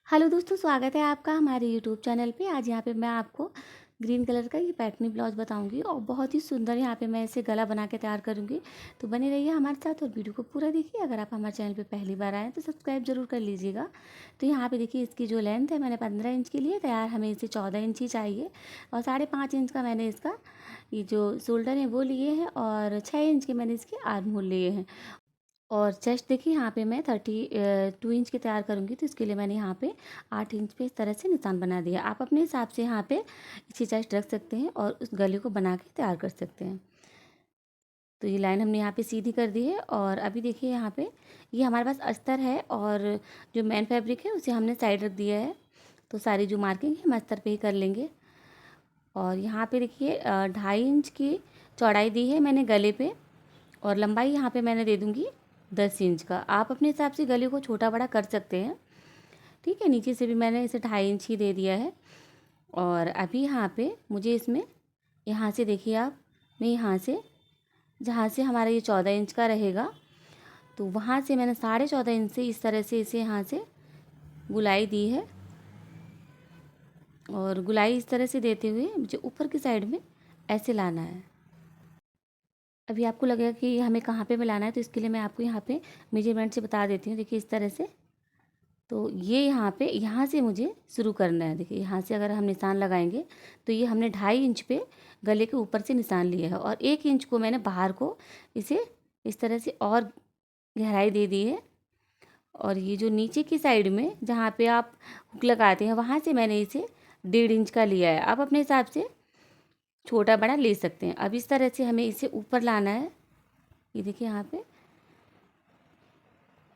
Hello दोस्तों, स्वागत है आपका हमारे यूट्यूब चैनल पे। आज यहाँ पे मैं आपको ग्रीन कलर का ये पैटर्नी ब्लाउज बताऊंगी और बहुत ही सुंदर यहाँ पे मैं इसे गला बना के तैयार करूंगी। तो बने रहिए हमारे साथ और वीडियो को पूरा देखिए। अगर आप हमारे चैनल पे पहली बार आए तो सब्सक्राइब जरूर कर लीजिएगा। तो यहाँ पे देखिए, इसकी जो लेंथ है मैंने 15 इंच की लिए तैयार, हमें इसे 14 इंच ही चाहिए। और 5.5 इंच का मैंने इसका ये जो शोल्डर है वो लिए हैं और 6 इंच के मैंने इसके आर्म होल लिए हैं। और चेस्ट देखिए, यहाँ पे मैं 32 इंच की तैयार करूँगी, तो इसके लिए मैंने यहाँ पे 8 इंच पे इस तरह से निशान बना दिया। आप अपने हिसाब से यहाँ पे इसी चेस्ट रख सकते हैं और उस गले को बना के तैयार कर सकते हैं। तो ये लाइन हमने यहाँ पे सीधी कर दी है। और अभी देखिए, यहाँ पे ये हमारे पास अस्तर है और जो मेन फैब्रिक है उसे हमने साइड रख दिया है। तो सारी जो मार्किंग है हम अस्तर पे ही कर लेंगे। और यहाँ पे देखिए 2.5 इंच की चौड़ाई दी है मैंने गले पे, और लंबाई यहाँ पे मैंने दे दूँगी 10 इंच का। आप अपने हिसाब से गले को छोटा बड़ा कर सकते हैं, ठीक है। नीचे से भी मैंने इसे 2.5 इंच ही दे दिया है। और अभी यहाँ पे मुझे इसमें, यहाँ से देखिए आप, मैं यहाँ से जहाँ से हमारा ये 14 इंच का रहेगा, तो वहाँ से मैंने 14.5 इंच से इस तरह से इसे यहाँ से गुलाई दी है। और गुलाई इस तरह से देते हुए मुझे ऊपर की साइड में ऐसे लाना है। अभी आपको लगेगा कि हमें कहाँ पे मिलाना है, तो इसके लिए मैं आपको यहाँ पे मेजरमेंट से बता देती हूँ। देखिए इस तरह से, तो ये यहाँ पे, यहाँ से मुझे शुरू करना है। देखिए यहाँ से अगर हम निशान लगाएंगे तो ये हमने 2.5 इंच पे गले के ऊपर से निशान लिया है, और 1 इंच को मैंने बाहर को इसे इस तरह से और गहराई दे दी है। और ये जो नीचे की साइड में जहाँ पे आप हुक लगाते हैं, वहाँ से मैंने इसे 1.5 इंच का लिया है। आप अपने हिसाब से छोटा बड़ा ले सकते हैं। अब इस तरह से हमें इसे ऊपर लाना है। ये देखिए यहाँ पे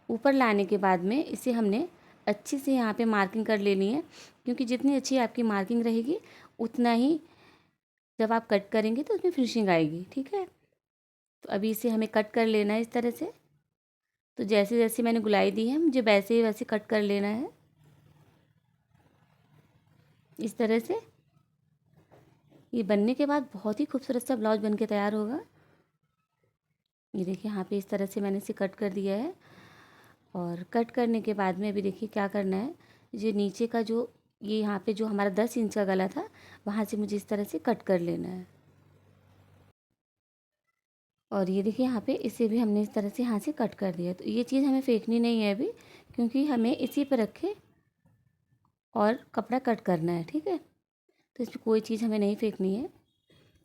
ऊपर लाने के बाद में इसे हमने अच्छे से यहाँ पे मार्किंग कर लेनी है, क्योंकि जितनी अच्छी आपकी मार्किंग रहेगी उतना ही जब आप कट करेंगे तो उसमें फिनिशिंग आएगी, ठीक है। तो अभी इसे हमें कट कर लेना है इस तरह से। तो जैसे जैसे मैंने गुलाई दी है, मुझे वैसे ही वैसे कट कर लेना है इस तरह से। ये बनने के बाद बहुत ही खूबसूरत सा ब्लाउज बन के तैयार होगा। ये देखिए यहाँ पे इस तरह से मैंने इसे कट कर दिया है। और कट करने के बाद में अभी देखिए क्या करना है, जो नीचे का जो ये यहाँ पे जो हमारा 10 इंच का गला था, वहाँ से मुझे इस तरह से कट कर लेना है। और ये देखिए यहाँ पे इसे भी हमने इस तरह से यहाँ से कट कर दिया। तो ये चीज़ हमें फेंकनी नहीं है अभी, क्योंकि हमें इसी पर रखे और कपड़ा कट करना है, ठीक है। तो इसमें कोई चीज़ हमें नहीं फेंकनी है।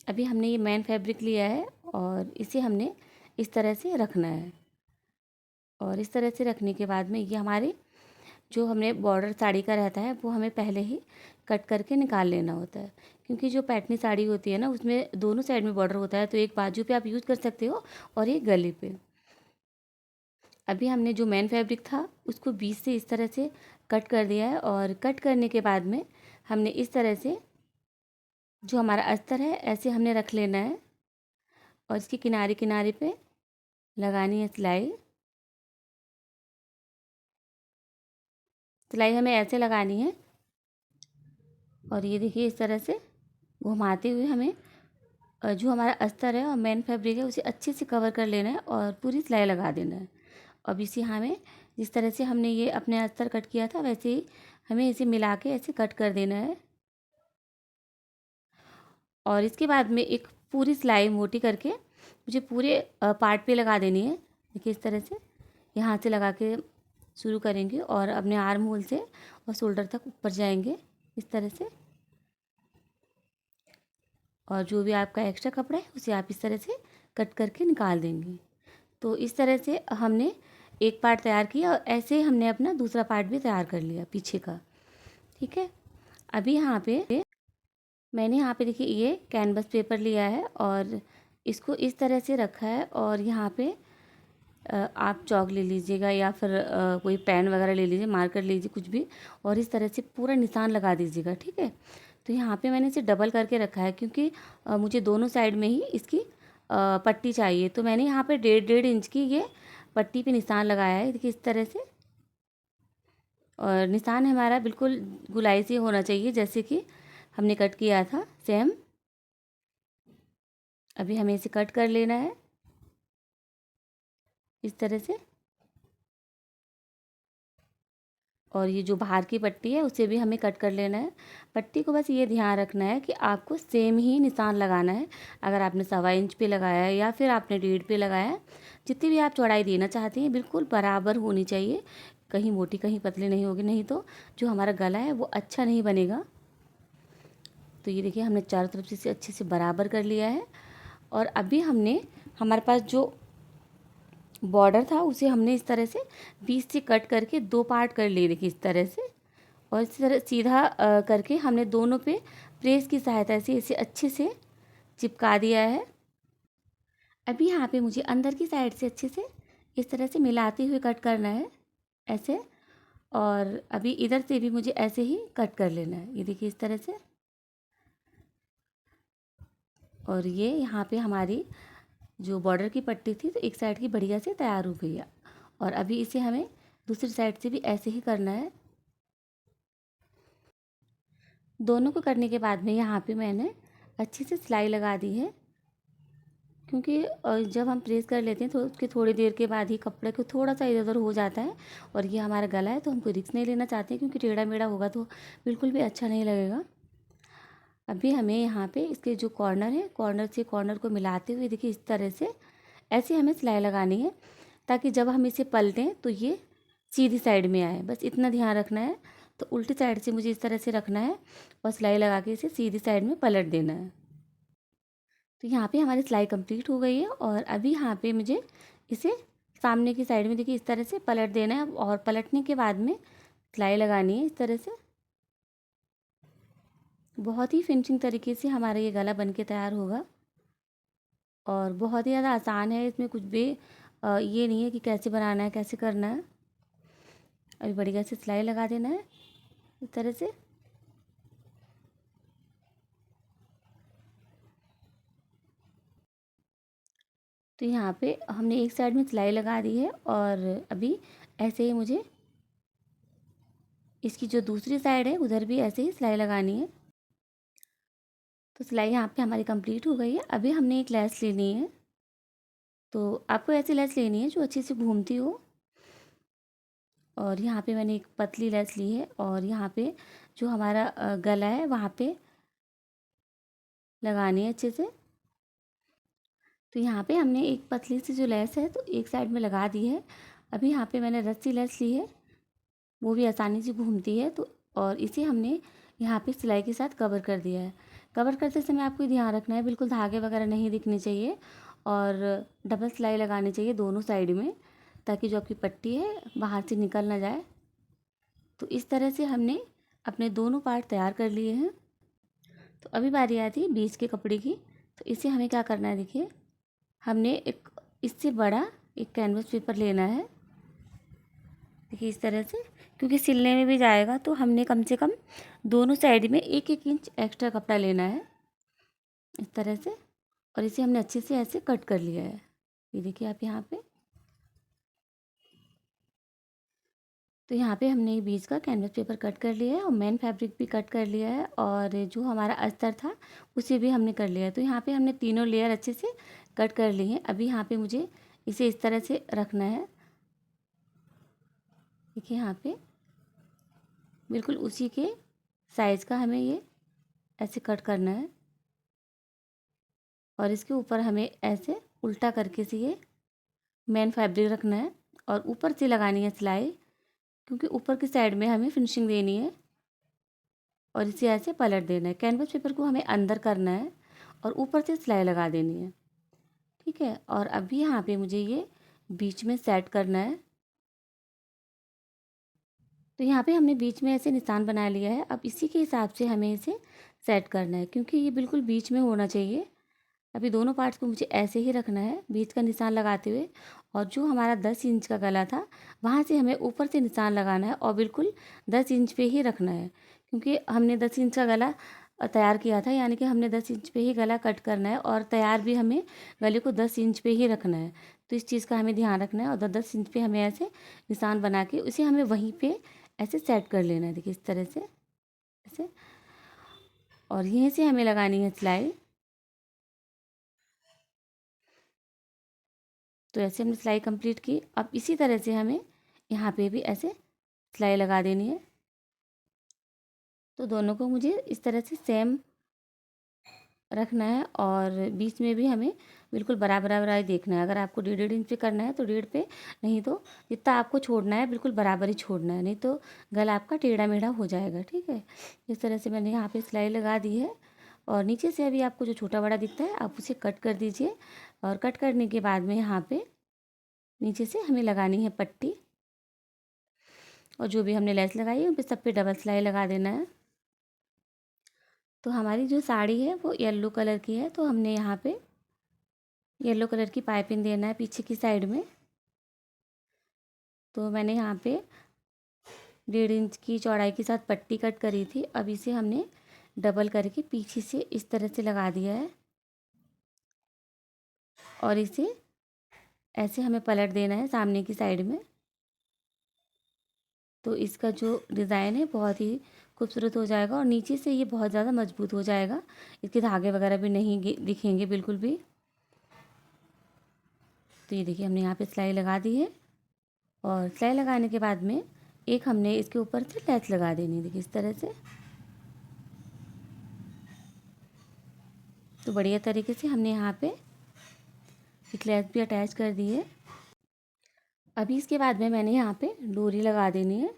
अभी हमने ये मेन फैब्रिक लिया है और इसे हमने इस तरह से रखना है। और इस तरह से रखने के बाद में ये हमारे जो हमने बॉर्डर साड़ी का रहता है वो हमें पहले ही कट करके निकाल लेना होता है, क्योंकि जो पैटर्नी साड़ी होती है ना, उसमें दोनों साइड में बॉर्डर होता है। तो एक बाजू पे आप यूज़ कर सकते हो और एक गले पे। अभी हमने जो मेन फैब्रिक था उसको बीच से इस तरह से कट कर दिया है। और कट करने के बाद में हमने इस तरह से जो हमारा अस्तर है ऐसे हमने रख लेना है, और इसके किनारे किनारे पे लगानी है सिलाई। सिलाई हमें ऐसे लगानी है, और ये देखिए इस तरह से घुमाते हुए हमें जो हमारा अस्तर है और मेन फैब्रिक है उसे अच्छे से कवर कर लेना है और पूरी सिलाई लगा देना है। अब इसे हमें जिस तरह से हमने ये अपने अस्तर कट किया था वैसे ही हमें इसे मिला के ऐसे कट कर देना है। और इसके बाद में एक पूरी सिलाई मोटी करके मुझे पूरे पार्ट पे लगा देनी है। देखिए इस तरह से यहाँ से लगा के शुरू करेंगे और अपने आर्म होल से और शोल्डर तक ऊपर जाएंगे इस तरह से। और जो भी आपका एक्स्ट्रा कपड़ा है उसे आप इस तरह से कट करके निकाल देंगे। तो इस तरह से हमने एक पार्ट तैयार किया और ऐसे ही हमने अपना दूसरा पार्ट भी तैयार कर लिया पीछे का, ठीक है। अभी यहाँ पे मैंने यहाँ पे देखिए ये कैनवस पेपर लिया है और इसको इस तरह से रखा है। और यहाँ पे आप चॉक ले लीजिएगा या फिर कोई पेन वगैरह ले लीजिए, मार्कर लीजिए, कुछ भी, और इस तरह से पूरा निशान लगा दीजिएगा, ठीक है। तो यहाँ पे मैंने इसे डबल करके रखा है, क्योंकि मुझे दोनों साइड में ही इसकी पट्टी चाहिए। तो मैंने यहाँ पे 1.5 इंच की ये पट्टी पे निशान लगाया है, देखिए इस तरह से। और निशान हमारा बिल्कुल गुलाई से होना चाहिए जैसे कि हमने कट किया था सेम। अभी हमें इसे कट कर लेना है इस तरह से। और ये जो बाहर की पट्टी है उसे भी हमें कट कर लेना है। पट्टी को बस ये ध्यान रखना है कि आपको सेम ही निशान लगाना है। अगर आपने 1.25 इंच पे लगाया है या फिर आपने 1.5 पे लगाया है, जितनी भी आप चौड़ाई देना चाहते हैं बिल्कुल बराबर होनी चाहिए। कहीं मोटी कहीं पतली नहीं होगी, नहीं तो जो हमारा गला है वो अच्छा नहीं बनेगा। तो ये देखिए हमने चारों तरफ से इसे अच्छे से बराबर कर लिया है। और अभी हमने हमारे पास जो बॉर्डर था उसे हमने इस तरह से बीच से कट करके 2 पार्ट कर लिए, देखिए इस तरह से। और इस तरह सीधा करके हमने दोनों पे प्रेस की सहायता से इसे अच्छे से चिपका दिया है। अभी यहाँ पे मुझे अंदर की साइड से अच्छे से इस तरह से मिलाते हुए कट करना है, ऐसे। और अभी इधर से भी मुझे ऐसे ही कट कर लेना है, ये देखिए इस तरह से। और ये यहाँ पे हमारी जो बॉर्डर की पट्टी थी तो एक साइड की बढ़िया से तैयार हो गई है। और अभी इसे हमें दूसरी साइड से भी ऐसे ही करना है। दोनों को करने के बाद में यहाँ पे मैंने अच्छी से सिलाई लगा दी है, क्योंकि जब हम प्रेस कर लेते हैं तो उसके थोड़ी देर के बाद ही कपड़े को थोड़ा सा इधर उधर हो जाता है। और ये हमारा गला है तो हम कोई रिस्क नहीं लेना चाहते, क्योंकि टेढ़ा मेढ़ा होगा तो बिल्कुल भी अच्छा नहीं लगेगा। अभी हमें यहाँ पे इसके जो कॉर्नर है, कॉर्नर से कॉर्नर को मिलाते हुए देखिए इस तरह से ऐसे हमें सिलाई लगानी है, ताकि जब हम इसे पलटें तो ये सीधी साइड में आए। बस इतना ध्यान रखना है। तो उल्टी साइड से मुझे इस तरह से रखना है और सिलाई लगा के इसे सीधी साइड में पलट देना है। तो यहाँ पे हमारी सिलाई कंप्लीट हो गई है। और अभी यहाँ पे मुझे इसे सामने की साइड में देखिए इस तरह से पलट देना है। और पलटने के बाद में सिलाई लगानी है इस तरह से। बहुत ही फिनिशिंग तरीके से हमारा ये गला बन के तैयार होगा। और बहुत ही ज़्यादा आसान है, इसमें कुछ भी ये नहीं है कि कैसे बनाना है कैसे करना है। अभी बढ़िया से सिलाई लगा देना है इस तरह से। तो यहाँ पे हमने एक साइड में सिलाई लगा दी है। और अभी ऐसे ही मुझे इसकी जो दूसरी साइड है उधर भी ऐसे ही सिलाई लगानी है। तो सिलाई यहाँ पे हमारी कंप्लीट हो गई है। अभी हमने एक लेस लेनी है। तो आपको ऐसी लेस लेनी है जो अच्छे से घूमती हो। और यहाँ पे मैंने एक पतली लेस ली है और यहाँ पे जो हमारा गला है वहाँ पे लगानी है अच्छे से। तो यहाँ पे हमने एक पतली सी जो लेस है तो एक साइड में लगा दी है। अभी यहाँ पे मैंने रस्सी लेस ली है, वो भी आसानी से घूमती है। तो और इसे हमने यहाँ पे सिलाई के साथ कवर कर दिया है। कवर करते समय आपको ध्यान रखना है बिल्कुल धागे वगैरह नहीं दिखने चाहिए। और डबल सिलाई लगानी चाहिए दोनों साइड में, ताकि जो आपकी पट्टी है बाहर से निकल ना जाए। तो इस तरह से हमने अपने दोनों पार्ट तैयार कर लिए हैं। तो अभी बारी आती है बीच के कपड़े की। तो इसे हमें क्या करना है, देखिए हमने एक इससे बड़ा एक कैनवस पेपर लेना है, देखिए इस तरह से। क्योंकि सिलने में भी जाएगा तो हमने कम से कम दोनों साइड में 1-1 इंच एक्स्ट्रा कपड़ा लेना है इस तरह से। और इसे हमने अच्छे से ऐसे कट कर लिया है, ये देखिए आप यहाँ पे। तो यहाँ पे हमने बीच का कैनवस पेपर कट कर लिया है और मेन फैब्रिक भी कट कर लिया है। और जो हमारा अस्तर था उसे भी हमने कर लिया है। तो यहाँ पे हमने तीनों लेयर अच्छे से कट कर ली हैं। अभी यहाँ पे मुझे इसे इस तरह से रखना है, देखिए यहाँ पे बिल्कुल उसी के साइज़ का हमें ये ऐसे कट करना है। और इसके ऊपर हमें ऐसे उल्टा करके से ये मेन फैब्रिक रखना है और ऊपर से लगानी है सिलाई, क्योंकि ऊपर की साइड में हमें फिनिशिंग देनी है। और इसे ऐसे पलट देना है, कैनवस पेपर को हमें अंदर करना है और ऊपर से सिलाई लगा देनी है, ठीक है। और अभी यहाँ पे मुझे ये बीच में सेट करना है। तो यहाँ पे हमने बीच में ऐसे निशान बना लिया है। अब इसी के हिसाब से हमें इसे सेट करना है, क्योंकि ये बिल्कुल बीच में होना चाहिए। अभी दोनों पार्ट्स को मुझे ऐसे ही रखना है बीच का निशान लगाते हुए। और जो हमारा 10 इंच का गला था वहाँ से हमें ऊपर से निशान लगाना है और बिल्कुल 10 इंच पे ही रखना है, क्योंकि हमने 10 इंच का गला तैयार किया था, यानी कि हमने 10 इंच पे ही गला कट करना है और तैयार भी हमें गले को 10 इंच पे ही रखना है। तो इस चीज़ का हमें ध्यान रखना है। और 10 इंच पे हमें ऐसे निशान बना के उसे हमें वहीं पे ऐसे सेट कर लेना है, देखिए इस तरह से ऐसे। और यहीं से हमें लगानी है सिलाई। तो ऐसे हमने सिलाई कंप्लीट की। अब इसी तरह से हमें यहाँ पे भी ऐसे सिलाई लगा देनी है। तो दोनों को मुझे इस तरह से सेम रखना है और बीच में भी हमें बिल्कुल बराबर बराबर देखना है। अगर आपको 1.5 इंच पे करना है तो 1.5 पे, नहीं तो जितना आपको छोड़ना है बिल्कुल बराबर ही छोड़ना है, नहीं तो गला आपका टेढ़ा मेढ़ा हो जाएगा। ठीक है, इस तरह से मैंने यहाँ पे सिलाई लगा दी है। और नीचे से अभी आपको जो छोटा बड़ा दिखता है आप उसे कट कर दीजिए। और कट करने के बाद में यहाँ पे नीचे से हमें लगानी है पट्टी, और जो भी हमने लेस लगाई है उन पर सब पे डबल सिलाई लगा देना है। तो हमारी जो साड़ी है वो येलो कलर की है, तो हमने यहाँ पे येलो कलर की पाइपिंग देना है पीछे की साइड में। तो मैंने यहाँ पे 1.5 इंच की चौड़ाई के साथ पट्टी कट करी थी। अब इसे हमने डबल करके पीछे से इस तरह से लगा दिया है, और इसे ऐसे हमें पलट देना है सामने की साइड में। तो इसका जो डिज़ाइन है बहुत ही खूबसूरत हो जाएगा, और नीचे से ये बहुत ज़्यादा मजबूत हो जाएगा। इसके धागे वगैरह भी नहीं दिखेंगे बिल्कुल भी। तो ये देखिए हमने यहाँ पे सिलाई लगा दी है, और सिलाई लगाने के बाद में एक हमने इसके ऊपर से लैस लगा देनी है, देखिए इस तरह से। तो बढ़िया तरीके से हमने यहाँ पे एक लैस भी अटैच कर दी है। अभी इसके बाद में मैंने यहाँ पे डोरी लगा देनी है।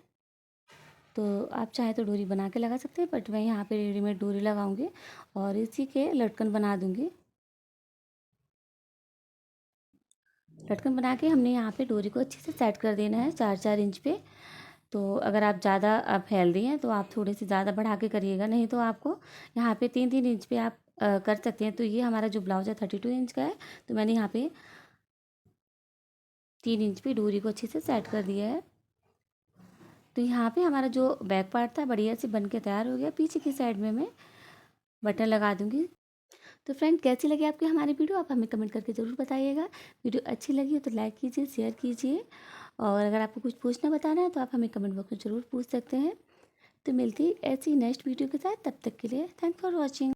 तो आप चाहे तो डोरी बना के लगा सकते हैं, बट मैं यहाँ पे रेडीमेड डोरी लगाऊंगी और इसी के लटकन बना दूंगी। लटकन बना के हमने यहाँ पे डोरी को अच्छे से सेट कर देना है 4-4 इंच पे। तो अगर आप ज़्यादा आप हेल्दी हैं तो आप थोड़े से ज़्यादा बढ़ा के करिएगा, नहीं तो आपको यहाँ पे 3-3 इंच पे आप कर सकते हैं। तो ये हमारा जो ब्लाउज है 32 इंच का है, तो मैंने यहाँ पे 3 इंच पे डोरी को अच्छे से सेट कर दिया है। तो यहाँ पे हमारा जो बैक पार्ट था बढ़िया से बन के तैयार हो गया। पीछे की साइड में मैं बटन लगा दूँगी। तो फ्रेंड, कैसी लगी आपकी हमारी वीडियो, आप हमें कमेंट करके ज़रूर बताइएगा। वीडियो अच्छी लगी हो तो लाइक कीजिए, शेयर कीजिए, और अगर आपको कुछ पूछना बताना है तो आप हमें कमेंट बॉक्स में ज़रूर पूछ सकते हैं। तो मिलती है ऐसी नेक्स्ट वीडियो के साथ, तब तक के लिए थैंक्स फॉर वॉचिंग।